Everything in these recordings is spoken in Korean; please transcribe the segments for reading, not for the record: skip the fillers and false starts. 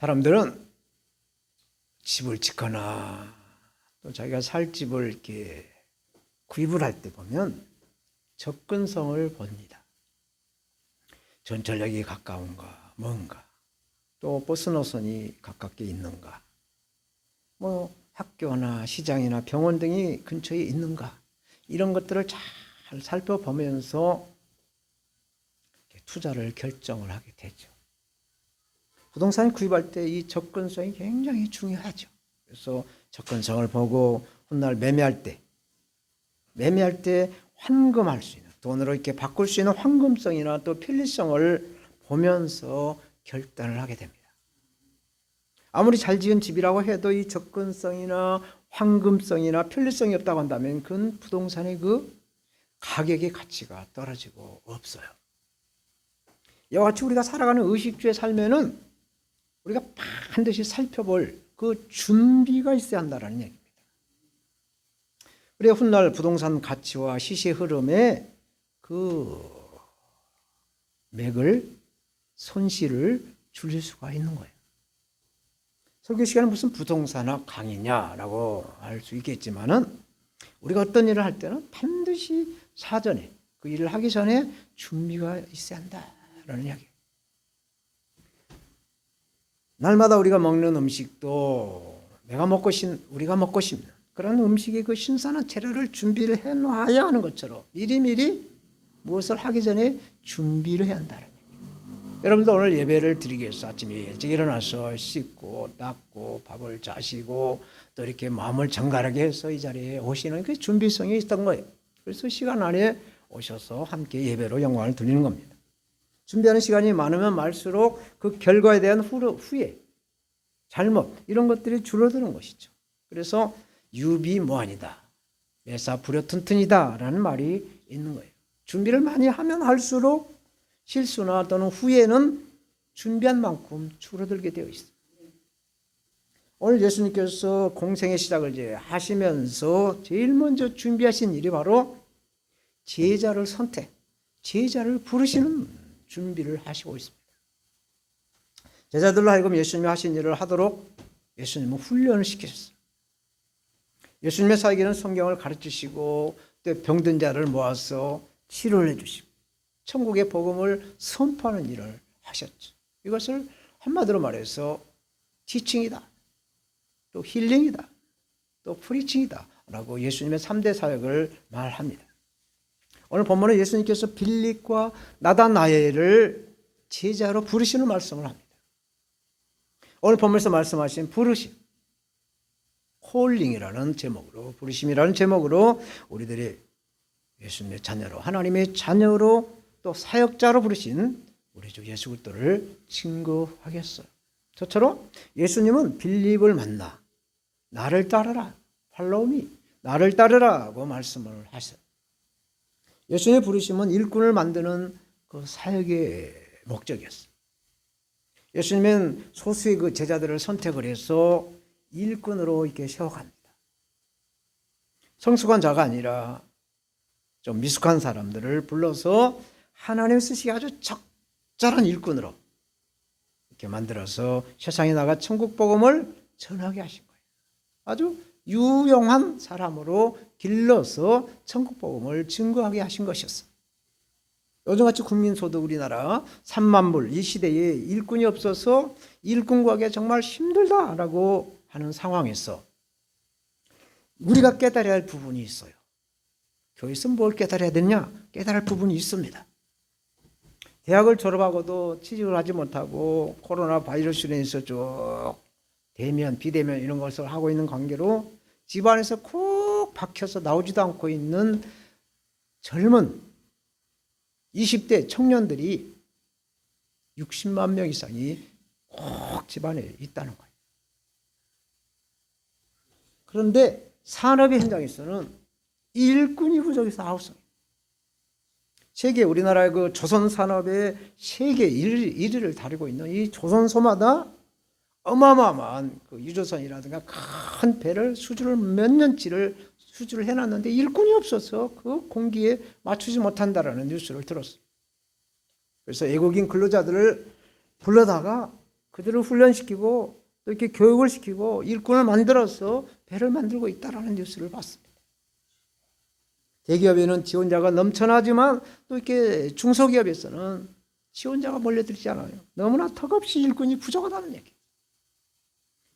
사람들은 집을 짓거나 또 자기가 살 집을 이렇게 구입을 할 때 보면 접근성을 봅니다. 전철역이 가까운가, 뭔가, 또 버스 노선이 가깝게 있는가, 뭐 학교나 시장이나 병원 등이 근처에 있는가, 이런 것들을 잘 살펴보면서 투자를 결정을 하게 되죠. 부동산 구입할 때 이 접근성이 굉장히 중요하죠. 그래서 접근성을 보고 훗날 매매할 때 환금할 수 있는, 돈으로 이렇게 바꿀 수 있는 환금성이나 또 편리성을 보면서 결단을 하게 됩니다. 아무리 잘 지은 집이라고 해도 이 접근성이나 황금성이나 편리성이 없다고 한다면 그건 부동산의 그 가격의 가치가 떨어지고 없어요. 이와 같이 우리가 살아가는 의식주의 삶에는 우리가 반드시 살펴볼 그 준비가 있어야 한다는 얘기입니다. 그래야 훗날 부동산 가치와 시세 흐름에 그 맥을, 손실을 줄일 수가 있는 거예요. 설교 시간은 무슨 부동산학 강의냐라고 할 수 있겠지만은 우리가 어떤 일을 할 때는 반드시 사전에 그 일을 하기 전에 준비가 있어야 한다라는 이야기예요. 날마다 우리가 먹는 음식도 우리가 먹고 싶는 그런 음식의 그 신선한 재료를 준비를 해놔야 하는 것처럼 미리미리 무엇을 하기 전에 준비를 해야 한다는 얘기예요. 여러분도 오늘 예배를 드리기 위해서 아침에 일찍 일어나서 씻고 닦고 밥을 자시고 또 이렇게 마음을 정갈하게 해서 이 자리에 오시는 그 준비성이 있던 거예요. 그래서 시간 안에 오셔서 함께 예배로 영광을 드리는 겁니다. 준비하는 시간이 많으면 많을수록 그 결과에 대한 후회, 잘못 이런 것들이 줄어드는 것이죠. 그래서 유비무환이다, 매사불효튼튼이다 라는 말이 있는 거예요. 준비를 많이 하면 할수록 실수나 또는 후회는 준비한 만큼 줄어들게 되어 있습니다. 오늘 예수님께서 공생의 시작을 이제 하시면서 제일 먼저 준비하신 일이 바로 제자를 제자를 부르시는 준비를 하시고 있습니다. 제자들로 하여금 예수님이 하신 일을 하도록 예수님은 훈련을 시키셨어요. 예수님의 사역에는 성경을 가르치시고 또 병든 자를 모아서 치료를 해주시고 천국의 복음을 선포하는 일을 하셨죠. 이것을 한마디로 말해서 티칭이다, 또 힐링이다, 또 프리칭이다 라고 예수님의 3대 사역을 말합니다. 오늘 본문은 예수님께서 빌립과 나다나엘을 제자로 부르시는 말씀을 합니다. 오늘 본문에서 말씀하신 부르심, 콜링이라는 제목으로, 부르심이라는 제목으로 우리들이 예수님의 자녀로, 하나님의 자녀로 또 사역자로 부르신 우리 주 예수 그리스도를 증거하겠어요. 저처럼 예수님은 빌립을 만나 나를 따르라, 팔로우 미, 나를 따르라고 말씀을 하셨어요. 예수님의 부르심은 일꾼을 만드는 그 사역의 목적이었어요. 예수님은 소수의 그 제자들을 선택을 해서 일꾼으로 이렇게 세워갑니다. 성숙한 자가 아니라 좀 미숙한 사람들을 불러서 하나님 쓰시기 아주 적절한 일꾼으로 이렇게 만들어서 세상에 나가 천국 복음을 전하게 하신 거예요. 아주 유용한 사람으로 길러서 천국 복음을 증거하게 하신 것이었어요. 요즘같이 국민소득 우리나라 3만 불, 이 시대에 일꾼이 없어서 일꾼 구하기가 정말 힘들다라고 하는 상황에서 우리가 깨달아야 할 부분이 있어요. 교회에서 뭘 깨달아야 되냐? 깨달을 부분이 있습니다. 대학을 졸업하고도 취직을 하지 못하고 코로나 바이러스로 인해서 쭉 대면, 비대면 이런 것을 하고 있는 관계로 집안에서 콕 박혀서 나오지도 않고 있는 젊은 20대 청년들이 60만 명 이상이 꼭 집안에 있다는 거예요. 그런데 산업의 현장에서는 일꾼이 부족해서 아웃소싱. 세계 우리나라의 그 조선 산업의 세계 1위를 다루고 있는 이 조선소마다 어마어마한 그 유조선이라든가 큰 배를 수주를 몇 년치를 수주를 해놨는데 일꾼이 없어서 그 공기에 맞추지 못한다라는 뉴스를 들었어요. 그래서 외국인 근로자들을 불러다가 그들을 훈련시키고 또 이렇게 교육을 시키고 일꾼을 만들어서 배를 만들고 있다라는 뉴스를 봤습니다. 대기업에는 지원자가 넘쳐나지만 또 이렇게 중소기업에서는 지원자가 몰려들지 않아요. 너무나 턱없이 일꾼이 부족하다는 얘기.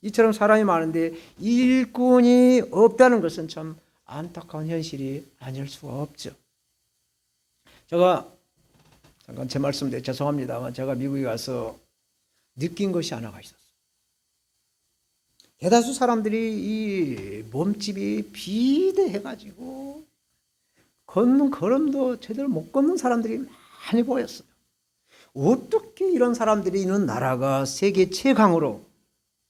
이처럼 사람이 많은데 일꾼이 없다는 것은 참 안타까운 현실이 아닐 수가 없죠. 제가 잠깐 제 말씀인데 죄송합니다만 제가 미국에 가서 느낀 것이 하나가 있었어요. 대다수 사람들이 이 몸집이 비대해가지고 걷는 걸음도 제대로 못 걷는 사람들이 많이 보였어요. 어떻게 이런 사람들이 있는 나라가 세계 최강으로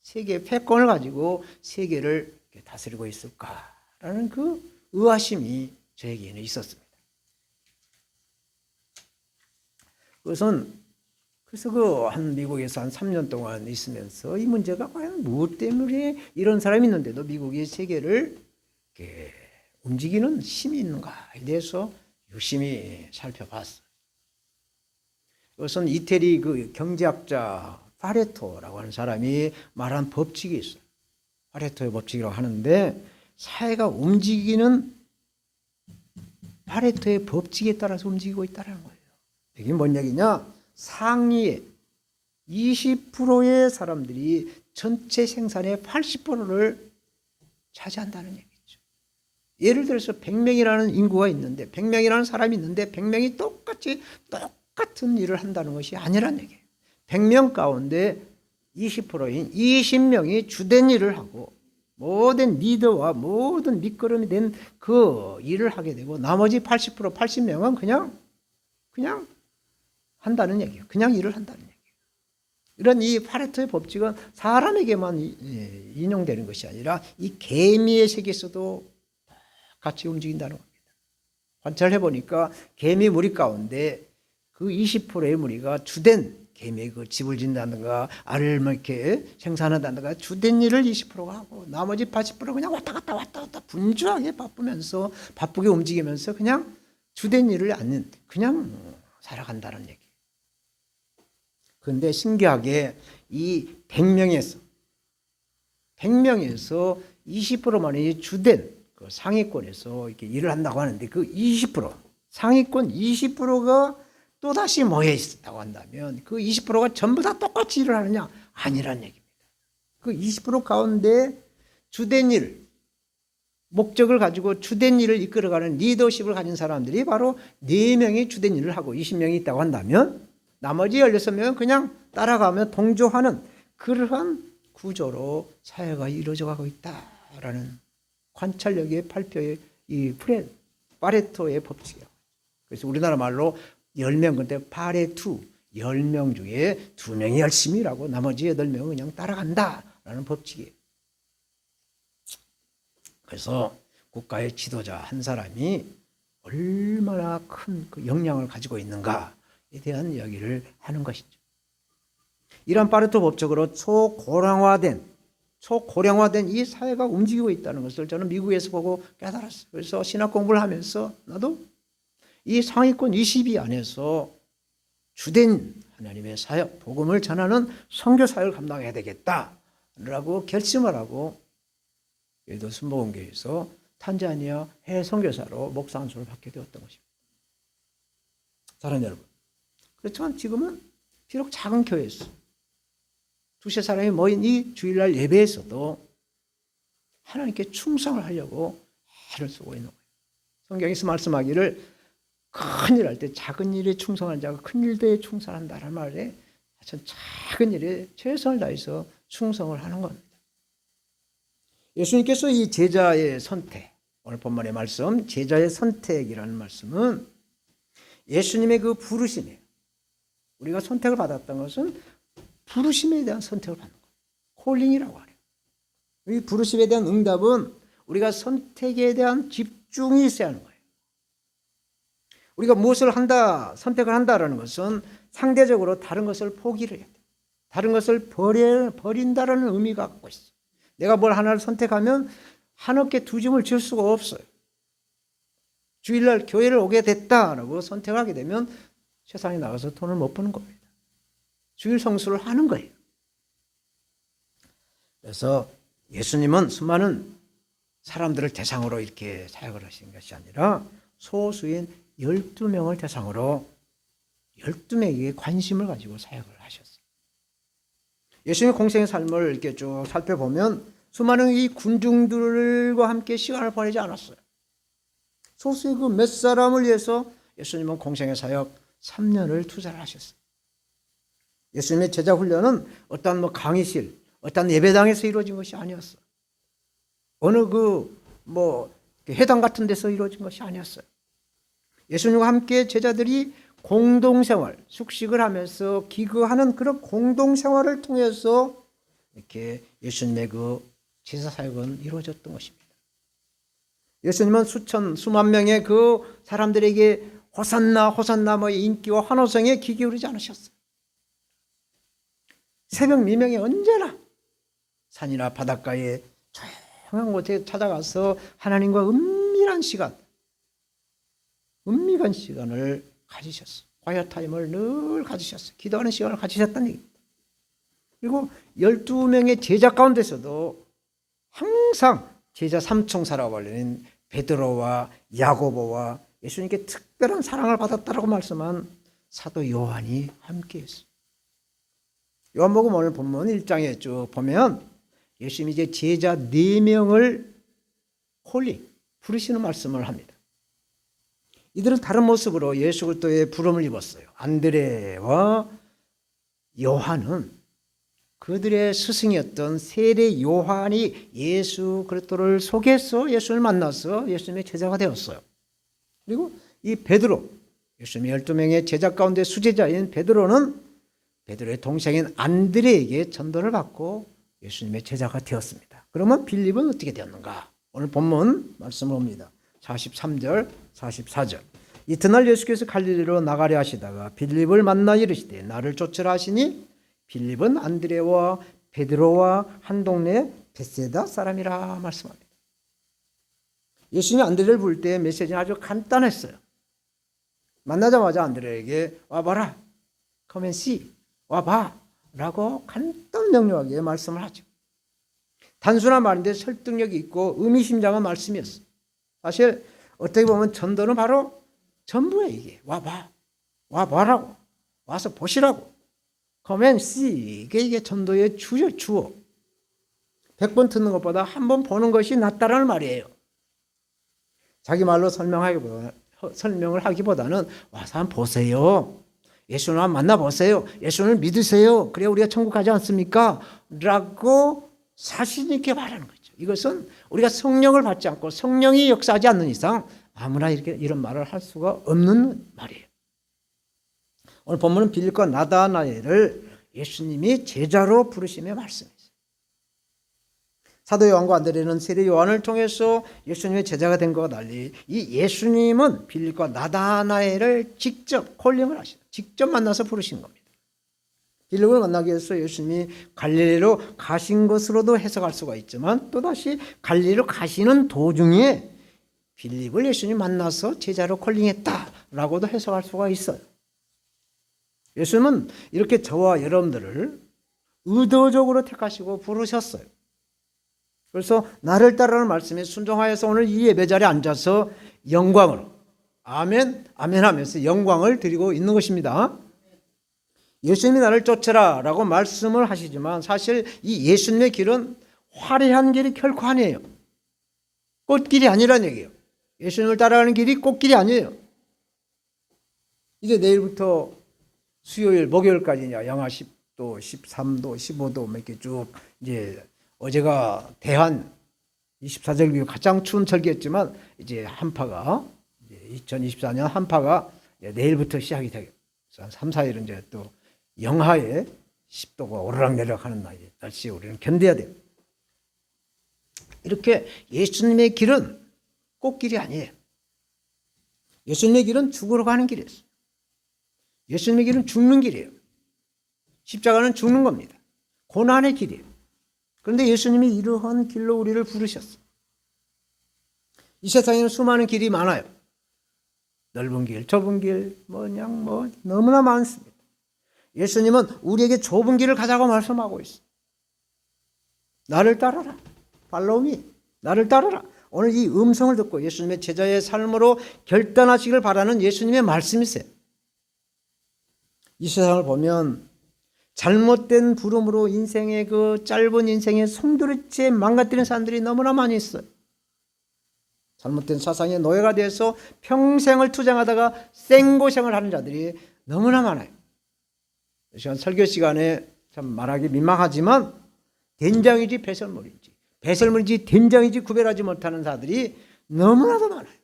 세계 패권을 가지고 세계를 다스리고 있을까라는 그 의아심이 저에게는 있었습니다. 그래서 한 미국에서 한 3년 동안 있으면서 이 문제가 과연 무엇 때문에 이런 사람이 있는데도 미국이 세계를 이렇게 움직이는 힘이 있는가에 대해서 유심히 살펴봤어요. 이것은 이태리 그 경제학자 파레토라고 하는 사람이 말한 법칙이 있어요. 파레토의 법칙이라고 하는데 사회가 움직이는 파레토의 법칙에 따라서 움직이고 있다는 거예요. 이게 뭔 얘기냐? 상위의 20%의 사람들이 전체 생산의 80%를 차지한다는 얘기죠. 예를 들어서 100명이라는 인구가 있는데 100명이라는 사람이 있는데 100명이 똑같은 일을 한다는 것이 아니란 얘기예요. 100명 가운데 20%인 20명이 주된 일을 하고 모든 리더와 모든 밑거름이 된 그 일을 하게 되고 나머지 80%, 80명은 그냥 한다는 얘기예요. 그냥 일을 한다는 얘기예요. 이런 이 파레토의 법칙은 사람에게만 인용되는 것이 아니라 이 개미의 세계에서도 같이 움직인다는 겁니다. 관찰해 보니까 개미 무리 가운데 그 20%의 무리가 주된 개미의 그 집을 짓는다든가 알을 이렇게 생산한다든가 주된 일을 20%가 하고 나머지 80%가 그냥 왔다 갔다 분주하게 바쁘게 움직이면서 그냥 주된 일을 안 그냥 살아간다는 얘기. 그런데 신기하게 이 100명에서 20%만이 주된 그 상위권에서 이렇게 일을 한다고 하는데 그 20% 상위권 20%가 또다시 모여 있다고 한다면 그 20%가 전부 다 똑같이 일을 하느냐? 아니란 얘기입니다. 그 20% 가운데 주된 일, 목적을 가지고 주된 일을 이끌어가는 리더십을 가진 사람들이 바로 4명이 주된 일을 하고 20명이 있다고 한다면 나머지 16명은 그냥 따라가며 동조하는 그러한 구조로 사회가 이루어져 가고 있다라는 관찰력의 발표의 이 파레토의 법칙이에요. 그래서 우리나라 말로 10명, 근데 파레투 10명 중에 2명이 열심히 일하고 나머지 8명은 그냥 따라간다라는 법칙이에요. 그래서 국가의 지도자 한 사람이 얼마나 큰 그 역량을 가지고 있는가에 대한 이야기를 하는 것이죠. 이런 파레토 법칙으로 초고령화된 이 사회가 움직이고 있다는 것을 저는 미국에서 보고 깨달았어요. 그래서 신학 공부를 하면서 나도 이 상위권 20위 안에서 주된 하나님의 사역, 복음을 전하는 선교 사역을 감당해야 되겠다라고 결심을 하고 여의도 순복음교회에서 탄자니아 해외 선교사로 목사 안수를 받게 되었던 것입니다. 사랑하는 여러분, 그렇지만 지금은 비록 작은 교회에서 두세 사람이 모인 이 주일날 예배에서도 하나님께 충성을 하려고 애를 쓰고 있는 거예요. 성경에서 말씀하기를 큰 일 할 때 작은 일에 충성하는 자가 큰 일에 충성한다는 말에 전 작은 일에 최선을 다해서 충성을 하는 겁니다. 예수님께서 이 제자의 선택, 오늘 본문의 말씀 제자의 선택이라는 말씀은 예수님의 그 부르심이에요. 우리가 선택을 받았던 것은 부르심에 대한 선택을 받는 거예요. 콜링이라고 하래요. 이 부르심에 대한 응답은 우리가 선택에 대한 집중이 있어야 하는 거예요. 우리가 무엇을 선택을 한다라는 것은 상대적으로 다른 것을 포기를 해야 돼. 다른 것을 버린다라는 의미가 갖고 있어. 내가 뭘 하나를 선택하면 한없게 두 짐을 질 수가 없어요. 주일날 교회를 오게 됐다라고 선택하게 되면 세상에 나가서 돈을 못 버는 겁니다. 주일 성수를 하는 거예요. 그래서 예수님은 수많은 사람들을 대상으로 이렇게 사역을 하신 것이 아니라 소수인 12명을 대상으로 12명에게 관심을 가지고 사역을 하셨어요. 예수님의 공생의 삶을 이렇게 쭉 살펴보면 수많은 이 군중들과 함께 시간을 보내지 않았어요. 소수의 그 몇 사람을 위해서 예수님은 공생의 사역 3년을 투자를 하셨어요. 예수님의 제자 훈련은 어떤 강의실, 어떤 예배당에서 이루어진 것이 아니었어요. 어느 회당 같은 데서 이루어진 것이 아니었어요. 예수님과 함께 제자들이 공동생활, 숙식을 하면서 기거하는 그런 공동생활을 통해서 이렇게 예수님의 그 제자 사역은 이루어졌던 것입니다. 예수님은 수만 명의 그 사람들에게 호산나, 호산나 인기와 환호성에 귀 기울이지 않으셨어요. 새벽 미명에 언제나 산이나 바닷가에 조용한 곳에 찾아가서 하나님과 은밀한 시간을 가지셨어요. 과이어 타임을 늘 가지셨어요. 기도하는 시간을 가지셨다는 얘기입니다. 그리고 12명의 제자 가운데서도 항상 제자 삼총사라고 불리는 베드로와 야고보와 예수님께 특별한 사랑을 받았다라고 말씀한 사도 요한이 함께했어요. 요한복음 오늘 본문 1장에 쭉 보면 예수님이 이제 제자 4명을 부르시는 말씀을 합니다. 이들은 다른 모습으로 예수 그리스도의 부름을 입었어요. 안드레와 요한은 그들의 스승이었던 세례 요한이 예수 그리스도를 속여서 예수를 만나서 예수님의 제자가 되었어요. 그리고 이 베드로, 예수님의 12명의 제자 가운데 수제자인 베드로는 베드로의 동생인 안드레에게 전도를 받고 예수님의 제자가 되었습니다. 그러면 빌립은 어떻게 되었는가? 오늘 본문 말씀을 봅니다. 43절, 44절. 이튿날 예수께서 갈릴리로 나가려 하시다가 빌립을 만나 이르시되 나를 쫓으라 하시니 빌립은 안드레와 베드로와 한 동네 베세다 사람이라 말씀합니다. 예수님이 안드레를 부를 때 메시지는 아주 간단했어요. 만나자마자 안드레에게 와봐라, come and see, 와봐 라고 간단 명료하게 말씀을 하죠. 단순한 말인데 설득력이 있고 의미심장한 말씀이었어요. 사실 어떻게 보면 전도는 바로 전부예요. 이게 와봐라고, 와서 보시라고, come and see, 이게 전도의 주어. 100번 듣는 것보다 한 번 보는 것이 낫다라는 말이에요. 자기 말로 설명을 하기보다는 와서 한번 보세요. 예수를 한번 만나보세요. 예수를 믿으세요. 그래야 우리가 천국 가지 않습니까? 라고 자신 있게 말하는 거죠. 이것은 우리가 성령을 받지 않고 성령이 역사하지 않는 이상 아무나 이런 말을 할 수가 없는 말이에요. 오늘 본문은 빌립과 나다나엘을 예수님이 제자로 부르심의 말씀이죠. 사도 요한과 안드레는 세례 요한을 통해서 예수님의 제자가 된 것과 달리 이 예수님은 빌립과 나다나엘을 직접 콜링을 하시다. 직접 만나서 부르신 겁니다. 빌립을 만나기 위해서 예수님이 갈릴리로 가신 것으로도 해석할 수가 있지만 또다시 갈릴리로 가시는 도중에 빌립을 예수님 만나서 제자로 콜링했다라고도 해석할 수가 있어요. 예수님은 이렇게 저와 여러분들을 의도적으로 택하시고 부르셨어요. 그래서 나를 따르라는 말씀에 순종하여서 오늘 이 예배 자리에 앉아서 영광으로 아멘, 아멘 하면서 영광을 드리고 있는 것입니다. 예수님이 나를 쫓으라 라고 말씀을 하시지만 사실 이 예수님의 길은 화려한 길이 결코 아니에요. 꽃길이 아니라는 얘기예요. 예수님을 따라가는 길이 꽃길이 아니에요. 이제 내일부터 수요일, 목요일까지 영하 10도, 13도, 15도 이렇게 쭉 이제 어제가 대한 24절기 가장 추운 절기였지만 이제 한파가 2024년 한파가 내일부터 시작이 되겠죠. 3, 4일은 이제 또 영하에 10도가 오르락내리락 하는 날씨에 우리는 견뎌야 돼요. 이렇게 예수님의 길은 꽃길이 아니에요. 예수님의 길은 죽으러 가는 길이었어요. 예수님의 길은 죽는 길이에요. 십자가는 죽는 겁니다. 고난의 길이에요. 그런데 예수님이 이러한 길로 우리를 부르셨어요. 이 세상에는 수많은 길이 많아요. 넓은 길, 좁은 길, 너무나 많습니다. 예수님은 우리에게 좁은 길을 가자고 말씀하고 있어요. 나를 따라라. 팔로우미. 나를 따라라. 오늘 이 음성을 듣고 예수님의 제자의 삶으로 결단하시길 바라는 예수님의 말씀이세요. 이 세상을 보면 잘못된 부름으로 인생의 그 짧은 인생의 송두리째 망가뜨리는 사람들이 너무나 많이 있어요. 잘못된 사상의 노예가 돼서 평생을 투쟁하다가 생고생을 하는 자들이 너무나 많아요. 이 시간 설교 시간에 참 말하기 민망하지만 된장인지 배설물인지 배설물인지 된장인지 구별하지 못하는 자들이 너무나도 많아요.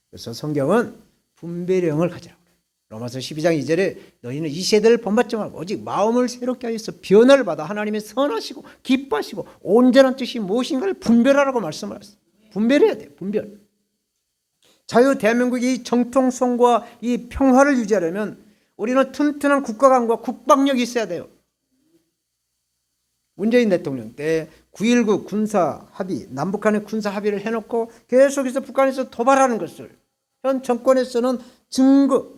그래서 성경은 분별력을 가지라고 그래요. 로마서 12장 2절에 너희는 이 세대를 본받지 말고 오직 마음을 새롭게 하여서 변화를 받아 하나님의 선하시고 기뻐하시고 온전한 뜻이 무엇인가를 분별하라고 말씀을 하셨어요. 분별해야 돼요. 분별. 자유 대한민국이 정통성과 이 평화를 유지하려면 우리는 튼튼한 국가관과 국방력이 있어야 돼요. 문재인 대통령 때 9.19 군사 합의, 남북한의 군사 합의를 해놓고 계속해서 북한에서 도발하는 것을 현 정권에서는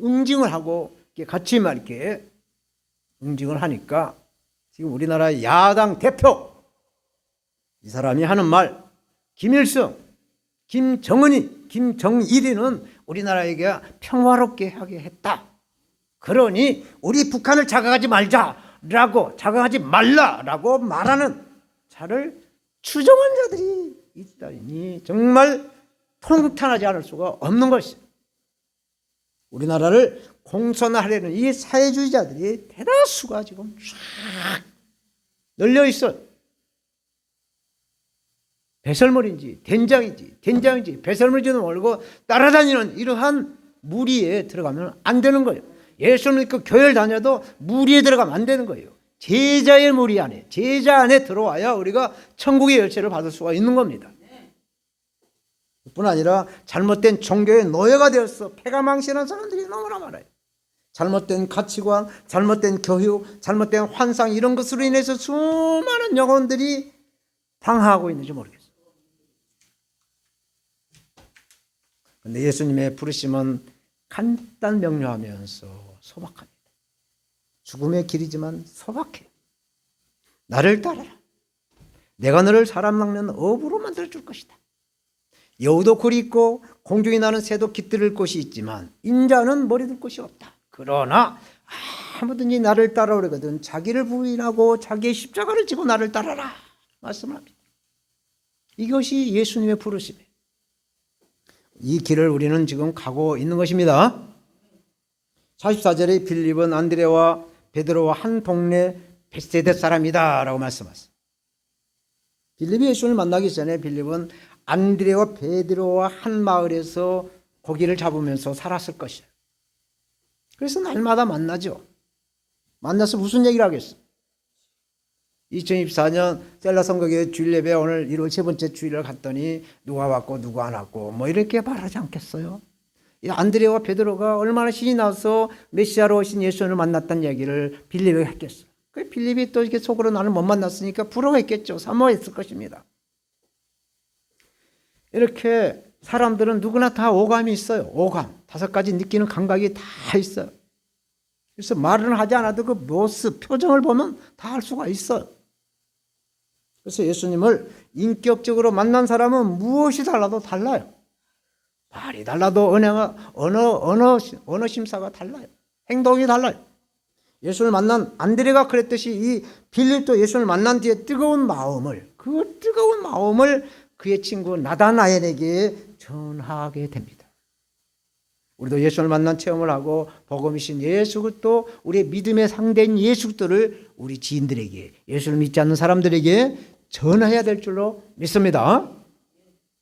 응징을 하고 같이 이렇게 응징을 하니까 지금 우리나라 야당 대표 이 사람이 하는 말, 김일성, 김정은이, 김정일이는 우리나라에게 평화롭게 하게 했다. 그러니 우리 북한을 자극하지 말라라고 말하는 자를 추종한 자들이 있다니 정말 통탄하지 않을 수가 없는 것이죠. 우리나라를 공선하려는 이 사회주의자들이 대다수가 지금 쫙 널려 있어요. 배설물인지 된장인지 배설물인지는 모르고 따라다니는 이러한 무리에 들어가면 안 되는 거예요. 예수 믿고 교회를 다녀도 무리에 들어가면 안 되는 거예요. 제자의 무리 안에, 제자 안에 들어와야 우리가 천국의 열쇠를 받을 수가 있는 겁니다. 뿐 아니라 잘못된 종교의 노예가 되어서 패가 망신한 사람들이 너무나 많아요. 잘못된 가치관, 잘못된 교육, 잘못된 환상 이런 것으로 인해서 수많은 영혼들이 방황하고 있는지 모르겠어요. 그런데 예수님의 부르심은 간단 명료하면서 소박합니다. 죽음의 길이지만 소박해요. 나를 따라라. 내가 너를 사람 낚는 어부로 만들어줄 것이다. 여우도 굴이 있고 공중에 나는 새도 깃들을 곳이 있지만 인자는 머리 둘 곳이 없다. 그러나 아무든지 나를 따라오려거든 자기를 부인하고 자기의 십자가를 지고 나를 따라라 말씀합니다. 이것이 예수님의 부르심이에요. 이 길을 우리는 지금 가고 있는 것입니다. 44절에 빌립은 안드레와 베드로와 한 동네 벳세다 사람이다 라고 말씀하셨어요. 빌립이 예수를 만나기 전에 빌립은 안드레와 베드로와 한 마을에서 고기를 잡으면서 살았을 것이에요. 그래서 날마다 만나죠. 만나서 무슨 얘기를 하겠어요? 2024년 셀라 선거교회 주일 예배 오늘 1월 세 번째 주일을 갔더니 누가 왔고 누가 안 왔고 뭐 이렇게 말하지 않겠어요? 이 안드레와 베드로가 얼마나 신이 나서 메시아로 오신 예수를 만났다는 얘기를 빌립에게 했겠어요. 그 빌립이 또 이렇게 속으로 나를 못 만났으니까 부러워했겠죠. 사모했을 것입니다. 이렇게 사람들은 누구나 다 오감이 있어요. 오감. 5가지 느끼는 감각이 다 있어요. 그래서 말은 하지 않아도 그 모습, 표정을 보면 다 알 수가 있어요. 그래서 예수님을 인격적으로 만난 사람은 무엇이 달라도 달라요. 말이 달라도 언어 심사가 달라요. 행동이 달라요. 예수를 만난 안드레가 그랬듯이 이 빌립도 예수를 만난 뒤에 뜨거운 마음을 그의 친구 나다나엘에게 전하게 됩니다. 우리도 예수를 만난 체험을 하고 복음이신 예수 그리스도 우리의 믿음의 상대인 예수 그리스도를 우리 지인들에게 예수를 믿지 않는 사람들에게 전해야 될 줄로 믿습니다.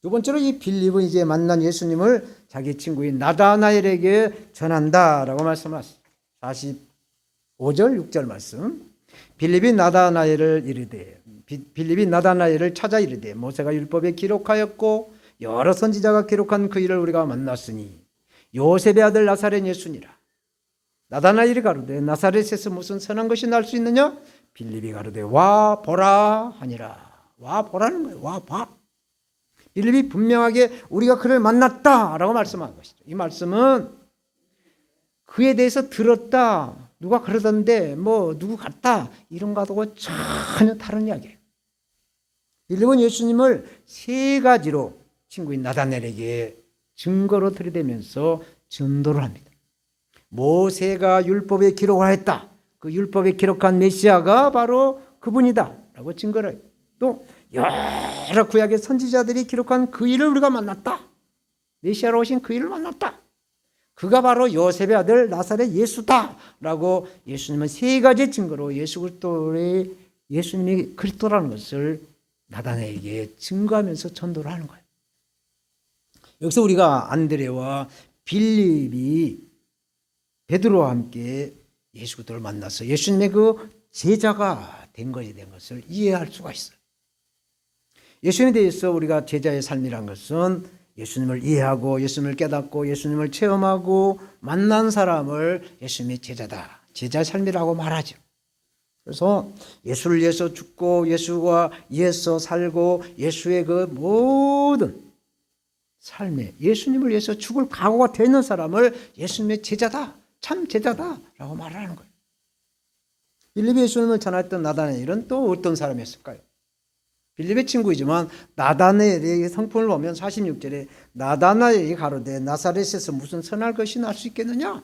두 번째로 이 빌립은 이제 만난 예수님을 자기 친구인 나다나엘에게 전한다라고 말씀하셨습니다. 45절 6절 말씀. 빌립이 나다나엘을 찾아 이르되 모세가 율법에 기록하였고 여러 선지자가 기록한 그 일을 우리가 만났으니 요셉의 아들 나사렛 예수니라. 나다나엘이 가로되 나사렛에서 무슨 선한 것이 날 수 있느냐? 빌립이 가로되 와 보라 하니라. 와 보라는 거예요. 와 봐. 빌립이 분명하게 우리가 그를 만났다라고 말씀한 것이죠. 이 말씀은 그에 대해서 들었다, 누가 그러던데 뭐 누구 같다 이런 거하고 전혀 다른 이야기예요. 빌립은 예수님을 세 가지로 친구인 나다나엘에게 증거로 들이대면서 전도를 합니다. 모세가 율법에 기록을 했다. 그 율법에 기록한 메시아가 바로 그분이다 라고 증거를 해요. 또 여러 구약의 선지자들이 기록한 그 일을 우리가 만났다. 메시아로 오신 그 일을 만났다. 그가 바로 요셉의 아들 나사렛 예수다 라고 예수님은 세 가지 증거로 예수님이 그리스도라는 것을 나다나엘에게 증거하면서 전도를 하는 거예요. 여기서 우리가 안드레와 빌립이 베드로와 함께 예수 그리스도를 만나서 예수님의 그 제자가 된 것을 이해할 수가 있어요. 예수님에 대해서 우리가 제자의 삶이란 것은 예수님을 이해하고 예수님을 깨닫고 예수님을 체험하고 만난 사람을 예수님의 제자다. 제자의 삶이라고 말하죠. 그래서 예수를 위해서 죽고 예수와 위해서 살고 예수의 그 모든 삶에 예수님을 위해서 죽을 각오가 되는 사람을 예수님의 제자다. 참 제자다라고 말하는 거예요. 빌립이 예수님을 전했던 나다나엘은 또 어떤 사람이었을까요? 빌립의 친구이지만 나다나엘의 성품을 보면 46절에 나다나엘이 가로되 나사렛에서 무슨 선할 것이 날 수 있겠느냐?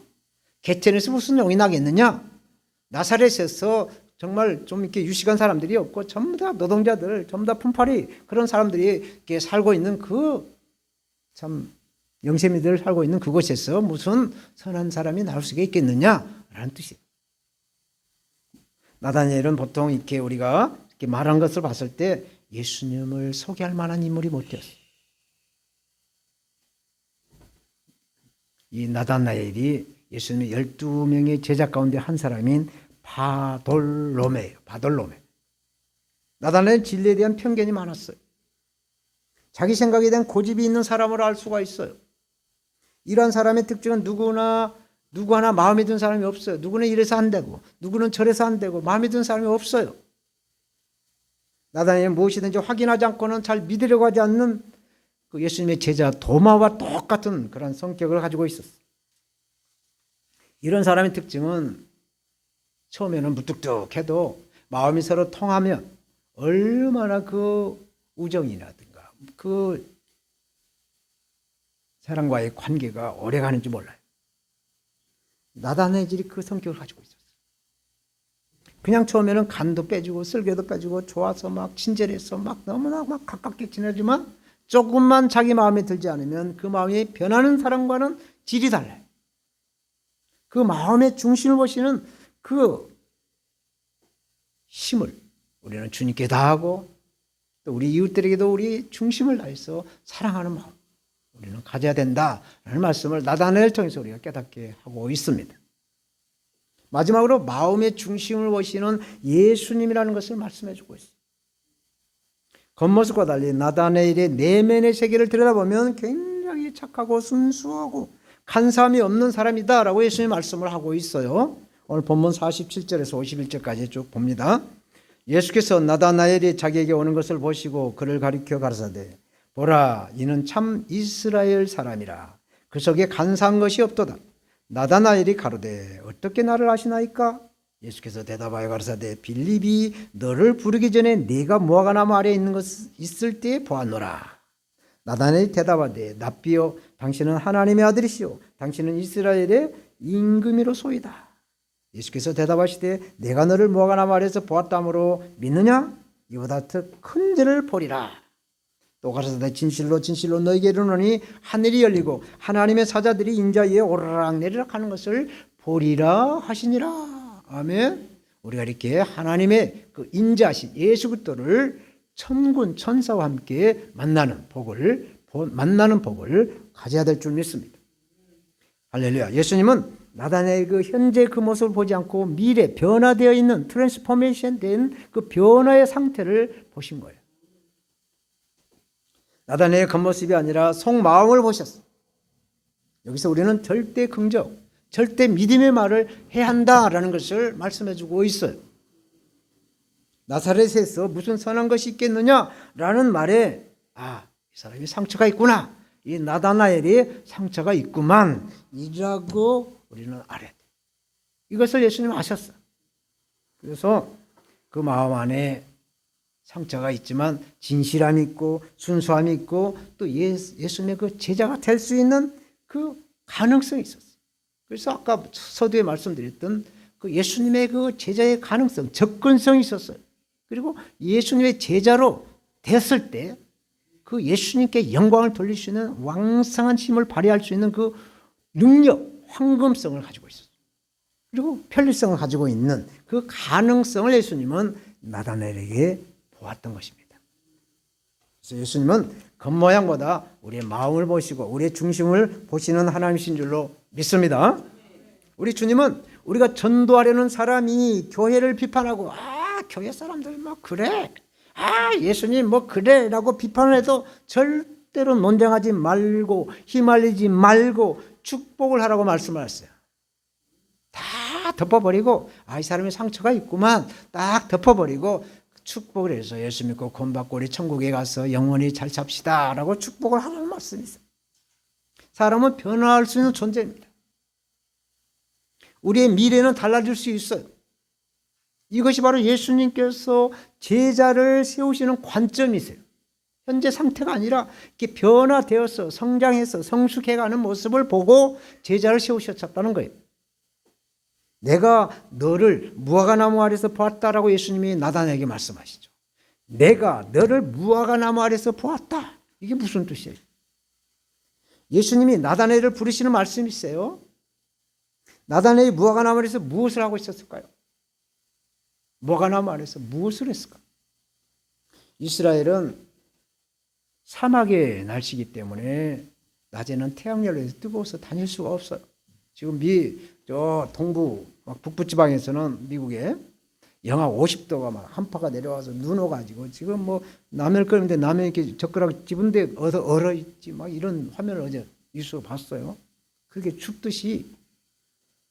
개천에서 무슨 용이 나겠느냐? 나사렛에서 정말 좀 이렇게 유식한 사람들이 없고 전부 다 노동자들, 전부 다 품팔이 그런 사람들이 이렇게 살고 있는 그 참 영세미들 살고 있는 그곳에서 무슨 선한 사람이 나올 수가 있겠느냐라는 뜻이에요. 나다니엘은 보통 이렇게 우리가 이렇게 말한 것을 봤을 때 예수님을 소개할 만한 인물이 못 되었어요. 이 나다나엘이 예수님의 12명의 제자 가운데 한 사람인 바돌로메예요. 바돌로메. 나다나엘은 진리에 대한 편견이 많았어요. 자기 생각에 대한 고집이 있는 사람을 알 수가 있어요. 이러한 사람의 특징은 누구 하나 마음에 든 사람이 없어요. 누구는 이래서 안 되고 누구는 저래서 안 되고 마음에 든 사람이 없어요. 나다나엘은 무엇이든지 확인하지 않고는 잘 믿으려고 하지 않는 그 예수님의 제자 도마와 똑같은 그런 성격을 가지고 있었어요. 이런 사람의 특징은 처음에는 무뚝뚝해도 마음이 서로 통하면 얼마나 그 우정이라든가 그 사람과의 관계가 오래가는지 몰라요. 나다나엘이 그 성격을 가지고 있었어요. 그냥 처음에는 간도 빼주고 쓸개도 빼주고 좋아서 막 친절해서 막 너무나 막 가깝게 지내지만 조금만 자기 마음에 들지 않으면 그 마음이 변하는 사람과는 질이 달라요. 그 마음의 중심을 보시는 그 힘을 우리는 주님께 다하고 또 우리 이웃들에게도 우리 중심을 다해서 사랑하는 마음 우리는 가져야 된다라는 말씀을 나다나엘 통해서 우리가 깨닫게 하고 있습니다. 마지막으로 마음의 중심을 보시는 예수님이라는 것을 말씀해 주고 있어요. 겉모습과 달리 나다나엘의 내면의 세계를 들여다보면 굉장히 착하고 순수하고 간사함이 없는 사람이다라고 예수님이 말씀을 하고 있어요. 오늘 본문 47절에서 51절까지 쭉 봅니다. 예수께서 나다나엘이 자기에게 오는 것을 보시고 그를 가리켜 가라사대 보라 이는 참 이스라엘 사람이라 그 속에 간사한 것이 없도다. 나다나엘이 가로되 어떻게 나를 아시나이까? 예수께서 대답하여 가라사대 빌립이 너를 부르기 전에 네가 무화과나무 아래에 있는 것 있을 때 보았노라. 나다나엘이 대답하되 납비여 당신은 하나님의 아들이시오 당신은 이스라엘의 임금이로소이다. 예수께서 대답하시되 내가 너를 무화과나무 아래에서 보았다므로 믿느냐? 이보다 더 큰 죄를 보리라. 또 가라사대 진실로 진실로 너희에게 이르노니 하늘이 열리고 하나님의 사자들이 인자 위에 오르락 내리락 하는 것을 보리라 하시니라. 아멘. 우리가 이렇게 하나님의 그 인자하신 예수 그리스도를 천군 천사와 함께 만나는 복을 가져야 될 줄 믿습니다. 할렐루야. 예수님은 나다나엘 그 현재 그 모습을 보지 않고 미래 변화되어 있는 트랜스포메이션 된 그 변화의 상태를 보신 거예요. 나다나엘의 겉모습이 아니라 속마음을 보셨어요. 여기서 우리는 절대 긍정, 절대 믿음의 말을 해야 한다라는 것을 말씀해 주고 있어요. 나사렛에서 무슨 선한 것이 있겠느냐라는 말에 이 사람이 상처가 있구나. 이 나다나엘이 상처가 있구만 이라고 우리는 알아야 돼. 이것을 예수님 아셨어. 그래서 그 마음 안에 상처가 있지만 진실함이 있고 순수함이 있고 또 예수님의 그 제자가 될 수 있는 그 가능성이 있었어요. 그래서 아까 서두에 말씀드렸던 그 예수님의 그 제자의 가능성, 접근성이 있었어요. 그리고 예수님의 제자로 됐을 때 그 예수님께 영광을 돌릴 수 있는 왕성한 힘을 발휘할 수 있는 그 능력, 황금성을 가지고 있었어요. 그리고 편리성을 가지고 있는 그 가능성을 예수님은 나다나엘에게 보았던 것입니다. 그래서 예수님은 겉모양보다 우리의 마음을 보시고 우리의 중심을 보시는 하나님이신 줄로 믿습니다. 우리 주님은 우리가 전도하려는 사람이 교회를 비판하고 교회 사람들 뭐 그래, 예수님 뭐 그래 라고 비판을 해도 절대로 논쟁하지 말고 휘말리지 말고 축복을 하라고 말씀을 하셨어요. 다 덮어버리고 이 사람이 상처가 있구만 딱 덮어버리고 축복을 해서 예수 믿고 구원받고 우리 천국에 가서 영원히 잘 삽시다 라고 축복을 하라는 말씀이 있어요. 사람은 변화할 수 있는 존재입니다. 우리의 미래는 달라질 수 있어요. 이것이 바로 예수님께서 제자를 세우시는 관점이세요. 현재 상태가 아니라 이렇게 변화되어서 성장해서 성숙해가는 모습을 보고 제자를 세우셨다는 거예요. 내가 너를 무화과나무 아래서 보았다라고 예수님이 나다나에게 말씀하시죠. 내가 너를 무화과나무 아래서 보았다. 이게 무슨 뜻이에요? 예수님이 나다나엘을 부르시는 말씀이 있어요. 나다나엘이 무화과나무 아래서 무엇을 하고 있었을까요? 무화과나무 아래서 무엇을 했을까? 이스라엘은 사막의 날씨이기 때문에 낮에는 태양열로 뜨거워서 다닐 수가 없어요. 지금 저 동부 북부 지방에서는 미국에 영하 50도가 막 한파가 내려와서 눈 오가지고 지금 뭐 라면 끓는데 라면 이렇게 젓가락 집은데 얼어 있지 막 이런 화면을 어제 뉴스로 봤어요. 그렇게 춥듯이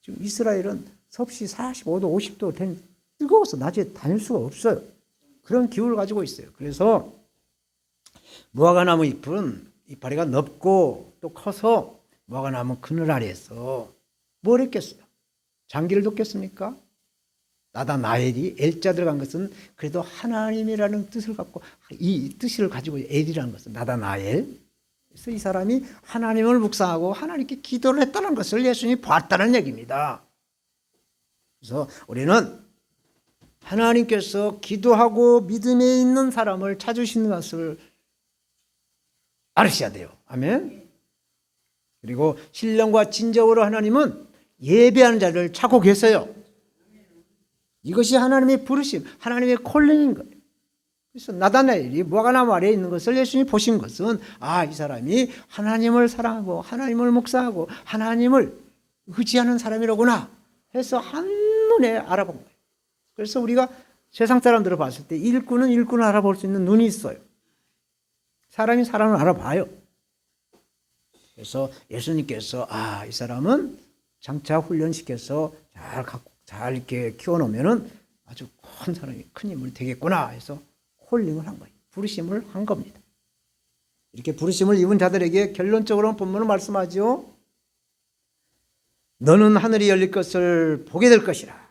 지금 이스라엘은 섭씨 45도 50도 된 뜨거워서 낮에 다닐 수가 없어요. 그런 기후를 가지고 있어요. 그래서 무화과나무 잎은 이파리가 넓고 또 커서 무화과나무 그늘 아래에서 뭘 했겠어요? 장기를 뒀겠습니까? 나다나엘이 엘자 들어간 것은 그래도 하나님이라는 뜻을 갖고 이 뜻을 가지고 엘이라는 것은 나다나엘. 그래서 이 사람이 하나님을 묵상하고 하나님께 기도를 했다는 것을 예수님이 봤다는 얘기입니다. 그래서 우리는 하나님께서 기도하고 믿음에 있는 사람을 찾으시는 것을 알으셔야 돼요. 아멘. 그리고 신령과 진정으로 하나님은 예배하는 자를 찾고 계세요. 이것이 하나님의 부르심, 하나님의 콜링인 거예요. 그래서 나다나엘이 무화과나무 아래에 있는 것을 예수님이 보신 것은 이 사람이 하나님을 사랑하고 하나님을 묵상하고 하나님을 의지하는 사람이로구나 해서 한눈에 알아본 거예요. 그래서 우리가 세상 사람들을 봤을 때 일꾼은 일꾼을 알아볼 수 있는 눈이 있어요. 사람이 사람을 알아봐요. 그래서 예수님께서 이 사람은 장차 훈련시켜서 잘 이렇게 키워놓으면은 아주 큰 사람이 큰 인물이 되겠구나 해서 콜링을 한 거예요. 부르심을 한 겁니다. 이렇게 부르심을 입은 자들에게 결론적으로 본문을 말씀하죠. 너는 하늘이 열릴 것을 보게 될 것이라.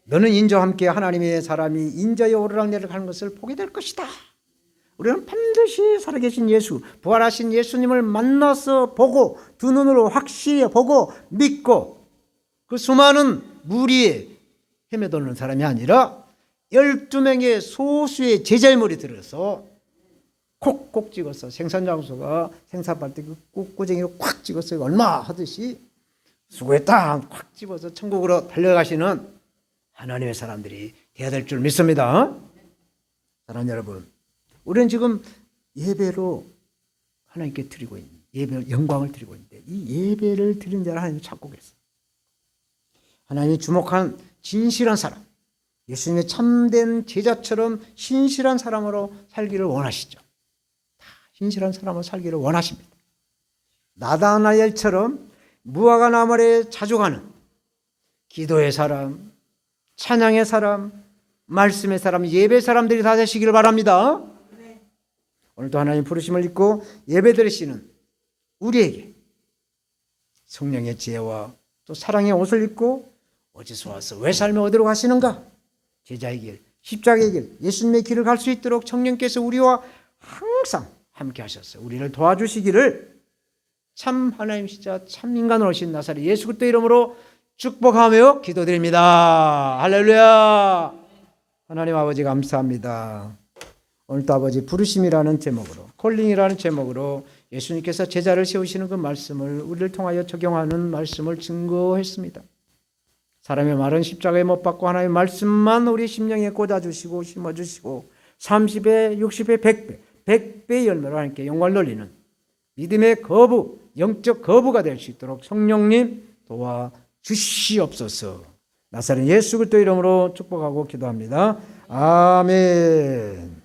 너는 인자와 함께 하나님의 사람이 인자의 오르락내리락 하는 것을 보게 될 것이다. 우리는 반드시 살아계신 예수, 부활하신 예수님을 만나서 보고 두 눈으로 확실히 보고 믿고 그 수많은 무리에 헤매도는 사람이 아니라 12명의 소수의 제자물이 들어서 콕콕 찍어서 생산장소가 생산할 때 그 꾹꾹쟁이로 콱 찍어서 얼마 하듯이 수고했다 콱 집어서 천국으로 달려가시는 하나님의 사람들이 되어야 될 줄 믿습니다. 사랑하는 여러분, 우리는 지금 예배로 하나님께 드리고 있는 예배 영광을 드리고 있는데 이 예배를 드리는 자를 하나님이 찾고 계세요. 하나님이 주목한 진실한 사람, 예수님의 참된 제자처럼 신실한 사람으로 살기를 원하시죠. 다 신실한 사람으로 살기를 원하십니다. 나다나엘처럼 무화과나무 아래 자주 가는 기도의 사람, 찬양의 사람, 말씀의 사람, 예배 사람들이 다 되시기를 바랍니다. 오늘도 하나님 부르심을 입고 예배 드리시는 우리에게 성령의 지혜와 또 사랑의 옷을 입고 어디서 와서 왜 살며 어디로 가시는가? 제자의 길, 십자가의 길, 예수님의 길을 갈 수 있도록 성령께서 우리와 항상 함께 하셨어요. 우리를 도와주시기를 참 하나님이시자 참 인간으로 오신 나사렛 예수 그리스도 이름으로 축복하며 기도드립니다. 할렐루야. 하나님 아버지 감사합니다. 오늘도 아버지 부르심이라는 제목으로 콜링이라는 제목으로 예수님께서 제자를 세우시는 그 말씀을 우리를 통하여 적용하는 말씀을 증거했습니다. 사람의 말은 십자가에 못 박고 하나님의 말씀만 우리 심령에 꽂아주시고 심어주시고 30배, 60배, 100배, 100배의 열매로 하나님께 영광을 돌리는 믿음의 거부, 영적 거부가 될 수 있도록 성령님 도와주시옵소서. 나사렛 예수 그리스도 이름으로 축복하고 기도합니다. 아멘.